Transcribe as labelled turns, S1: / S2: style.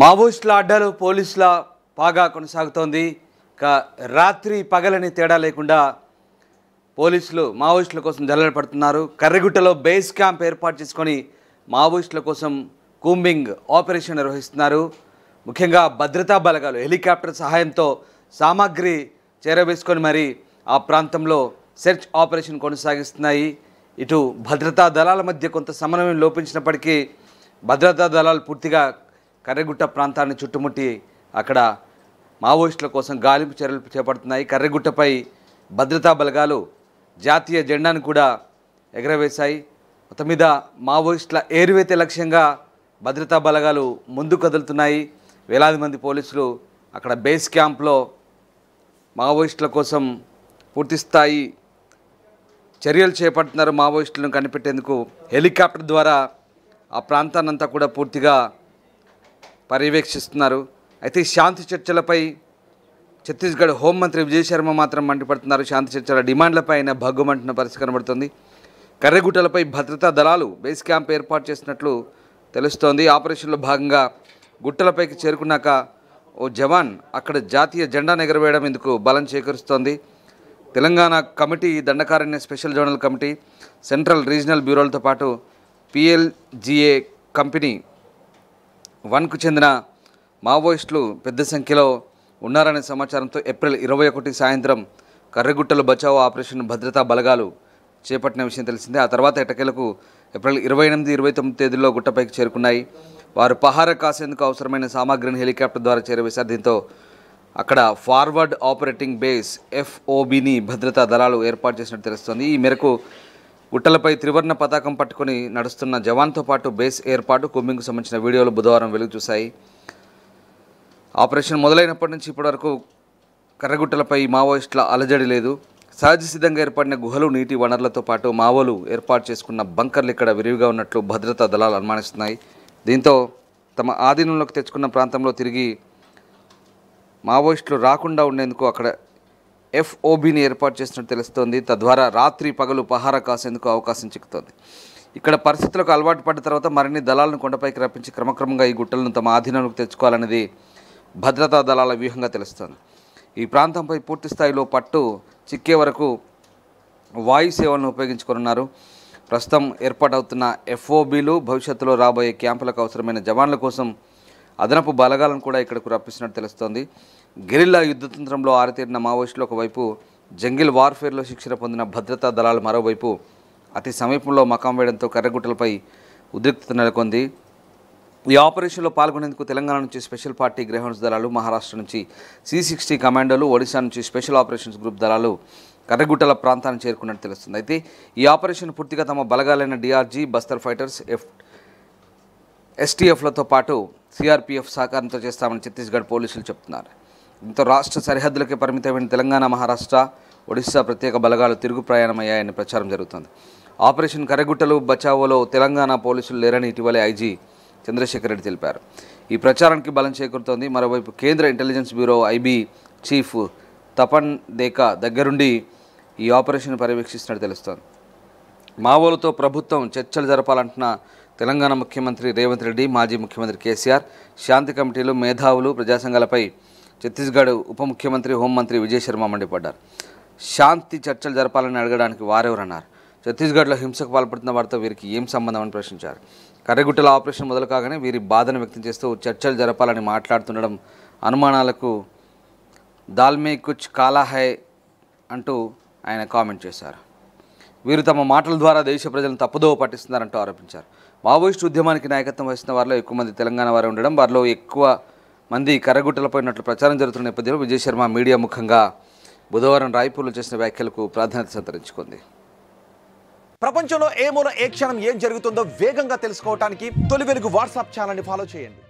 S1: మావోయిస్టుల అడ్డాలు పోలీసుల పాగా కొనసాగుతోంది. రాత్రి పగలని తేడా లేకుండా పోలీసులు మావోయిస్టుల కోసం జల్లెడపడుతున్నారు. కర్రెగుట్టలో బేస్ క్యాంప్ ఏర్పాటు చేసుకొని మావోయిస్టుల కోసం కూంబింగ్ ఆపరేషన్ నిర్వహిస్తున్నారు. ముఖ్యంగా భద్రతా బలగాలు హెలికాప్టర్ సహాయంతో సామాగ్రి చేరవేసుకొని మరి ఆ ప్రాంతంలో సెర్చ్ ఆపరేషన్ కొనసాగిస్తున్నాయి. ఇటు భద్రతా దళాల మధ్య కొంత సమన్వయం లోపించినప్పటికీ భద్రతా దళాలు పూర్తిగా కర్రెగుట్ట ప్రాంతాన్ని చుట్టుముట్టి అక్కడ మావోయిస్టుల కోసం గాలింపు చర్యలు చేపడుతున్నాయి. కర్రెగుట్టపై భద్రతా బలగాలు జాతీయ జెండాను కూడా ఎగరవేశాయి. మొత్తం మీద మావోయిస్టుల ఏరువేతే లక్ష్యంగా భద్రతా బలగాలు ముందు కదులుతున్నాయి. వేలాది మంది పోలీసులు అక్కడ బేస్ క్యాంప్లో మావోయిస్టుల కోసం పూర్తిస్థాయి చర్యలు చేపడుతున్నారు. మావోయిస్టులను కనిపెట్టేందుకు హెలికాప్టర్ ద్వారా ఆ ప్రాంతాన్నంతా కూడా పూర్తిగా పర్యవేక్షిస్తున్నారు. అయితే శాంతి చర్చలపై ఛత్తీస్గఢ్ హోంమంత్రి విజయ్ శర్మ మాత్రం మండిపడుతున్నారు. శాంతి చర్చల డిమాండ్లపై ఆయన భగ్గుమంటున్న పరిస్థితి కనబడుతుంది. కర్రెగుట్టలపై భద్రతా దళాలు బేస్ క్యాంప్ ఏర్పాటు చేసినట్లు తెలుస్తోంది. ఆపరేషన్లో భాగంగా గుట్టలపైకి చేరుకున్నాక ఓ జవాన్ అక్కడ జాతీయ జెండాను ఎగరవేయడం ఇందుకు బలం చేకూరుస్తోంది. Telangana committee, Dandakaranya special zonal committee, central regional బ్యూరోలతో పాటు PLGA కంపెనీ 1కు చెందిన మావోయిస్టులు పెద్ద సంఖ్యలో ఉన్నారనే సమాచారంతో ఏప్రిల్ 21 సాయంత్రం కర్రెగుట్టలో బచావో ఆపరేషన్ భద్రతా బలగాలు చేపట్టిన విషయం తెలిసిందే. ఆ తర్వాత ఎటకేలకు ఏప్రిల్ 28, 29 తేదీల్లో గుట్టపైకి చేరుకున్నాయి. వారు పహారా కాసేందుకు అవసరమైన సామాగ్రిని హెలికాప్టర్ ద్వారా చేరవేశారు. దీంతో అక్కడ ఫార్వర్డ్ ఆపరేటింగ్ బేస్ FOBని భద్రతా దళాలు ఏర్పాటు చేసినట్టు తెలుస్తోంది. ఈ మేరకు గుట్టలపై త్రివర్ణ పతాకం పట్టుకొని నడుస్తున్న జవాన్తో పాటు బేస్ ఏర్పాటు, కూంబింగ్కు సంబంధించిన వీడియోలు బుధవారం వెలుగు చూశాయి. ఆపరేషన్ మొదలైనప్పటి నుంచి ఇప్పటివరకు కర్రెగుట్టలపై మావోయిస్టుల అలజడి లేదు. సహజ సిద్ధంగా ఏర్పడిన గుహలు, నీటి వనరులతో పాటు మావోలు ఏర్పాటు చేసుకున్న బంకర్లు ఇక్కడ విరివిగా ఉన్నట్లు భద్రతా దళాలు అనుమానిస్తున్నాయి. దీంతో తమ ఆధీనంలోకి తెచ్చుకున్న ప్రాంతంలో తిరిగి మావోయిస్టులు రాకుండా ఉండేందుకు అక్కడ FOBని ఏర్పాటు చేసినట్టు తెలుస్తోంది. తద్వారా రాత్రి పగలు పహారా కాసేందుకు అవకాశం చిక్కుతోంది. ఇక్కడ పరిస్థితులకు అలవాటు పడ్డ తర్వాత మరిన్ని దళాలను కొండపైకి రప్పించి క్రమక్రమంగా ఈ గుట్టలను తమ ఆధీనంలోకి తెచ్చుకోవాలనేది భద్రతా దళాల వ్యూహంగా తెలుస్తోంది. ఈ ప్రాంతంపై పూర్తి స్థాయిలో పట్టు చిక్కే వరకు వాయు సేవలను ఉపయోగించుకోనున్నారు. ప్రస్తుతం ఏర్పాటవుతున్న FOBలు భవిష్యత్తులో రాబోయే క్యాంపులకు అవసరమైన జవాన్ల కోసం అదనపు బలగాలను కూడా ఇక్కడకు రప్పిస్తున్నట్టు తెలుస్తోంది. గెరిల్లా యుద్ధతంత్రంలో ఆరితేరిన మావోయిస్టులు ఒకవైపు, జంగిల్ వార్ఫేర్లో శిక్షణ పొందిన భద్రతా దళాలు మరోవైపు అతి సమీపంలో మకాం వేయడంతో కర్రెగుట్టలపై ఉద్రిక్తత నెలకొంది. ఈ ఆపరేషన్లో పాల్గొనేందుకు తెలంగాణ నుంచి స్పెషల్ పార్టీ గ్రేహౌండ్స్ దళాలు, మహారాష్ట్ర నుంచి C60 కమాండోలు, ఒడిశా నుంచి స్పెషల్ ఆపరేషన్స్ గ్రూప్ దళాలు కర్రెగుట్టల ప్రాంతాన్ని చేరుకున్నట్టు తెలుస్తుంది. అయితే ఈ ఆపరేషన్ పూర్తిగా తమ బలగాలైన DRG, బస్తర్ ఫైటర్స్, STFలతో పాటు CRPF సహకారంతో చేస్తామని ఛత్తీస్గఢ్ పోలీసులు చెబుతున్నారు. దీంతో రాష్ట్ర సరిహద్దులకే పరిమితమైన తెలంగాణ, మహారాష్ట్ర, ఒడిశా ప్రత్యేక బలగాలు తిరుగు ప్రయాణమయ్యాయని ప్రచారం జరుగుతుంది. ఆపరేషన్ కర్రెగుట్టలు బచావోలో తెలంగాణ పోలీసులు లేరని ఇటీవలే IG చంద్రశేఖర్ రెడ్డి తెలిపారు. ఈ ప్రచారానికి బలం చేకూరుతోంది. మరోవైపు కేంద్ర intelligence bureau IB chief Tapan Deka దగ్గరుండి ఈ ఆపరేషన్ పర్యవేక్షిస్తున్నట్టు తెలుస్తోంది. మావోలతో ప్రభుత్వం చర్చలు జరపాలంటున్న తెలంగాణ ముఖ్యమంత్రి రేవంత్ రెడ్డి, మాజీ ముఖ్యమంత్రి కేసీఆర్, శాంతి కమిటీలు, మేధావులు, ప్రజా సంఘాలపై ఛత్తీస్గఢ్ ఉప ముఖ్యమంత్రి, హోంమంత్రి విజయ్ శర్మ మండిపడ్డారు. శాంతి చర్చలు జరపాలని అడగడానికి వారెవరన్నారు? ఛత్తీస్గఢ్లో హింసకు పాల్పడుతున్న వారితో వీరికి ఏం సంబంధం అని ప్రశ్నించారు. కర్రెగుట్టల ఆపరేషన్ మొదలు కాగానే వీరి బాధను వ్యక్తం చేస్తూ చర్చలు జరపాలని మాట్లాడుతుండడం అనుమానాలకు దాల్మే కుచ్ కాలా హై అంటూ ఆయన కామెంట్ చేశారు. వీరు తమ మాటల ద్వారా దేశ ప్రజలను తప్పుదోవ పట్టిస్తున్నారంటూ ఆరోపించారు. మావోయిస్టు ఉద్యమానికి నాయకత్వం వహిస్తున్న వారిలో ఎక్కువ మంది తెలంగాణ వారు ఉండడం, వారిలో ఎక్కువ మంది కర్రెగుట్టలపై ఉన్నట్లు ప్రచారం జరుగుతున్న నేపథ్యంలో విజయ్ శర్మ మీడియా ముఖంగా బుధవారం రాయ్పూర్లో చేసిన వ్యాఖ్యలకు ప్రాధాన్యత సంతరించుకుంది.
S2: ప్రపంచంలో ఏ మూల ఏ క్షణం ఏం జరుగుతుందో వేగంగా తెలుసుకోవడానికి తొలి వెలుగు వాట్సాప్ ఛానల్ని ఫాలో చేయండి.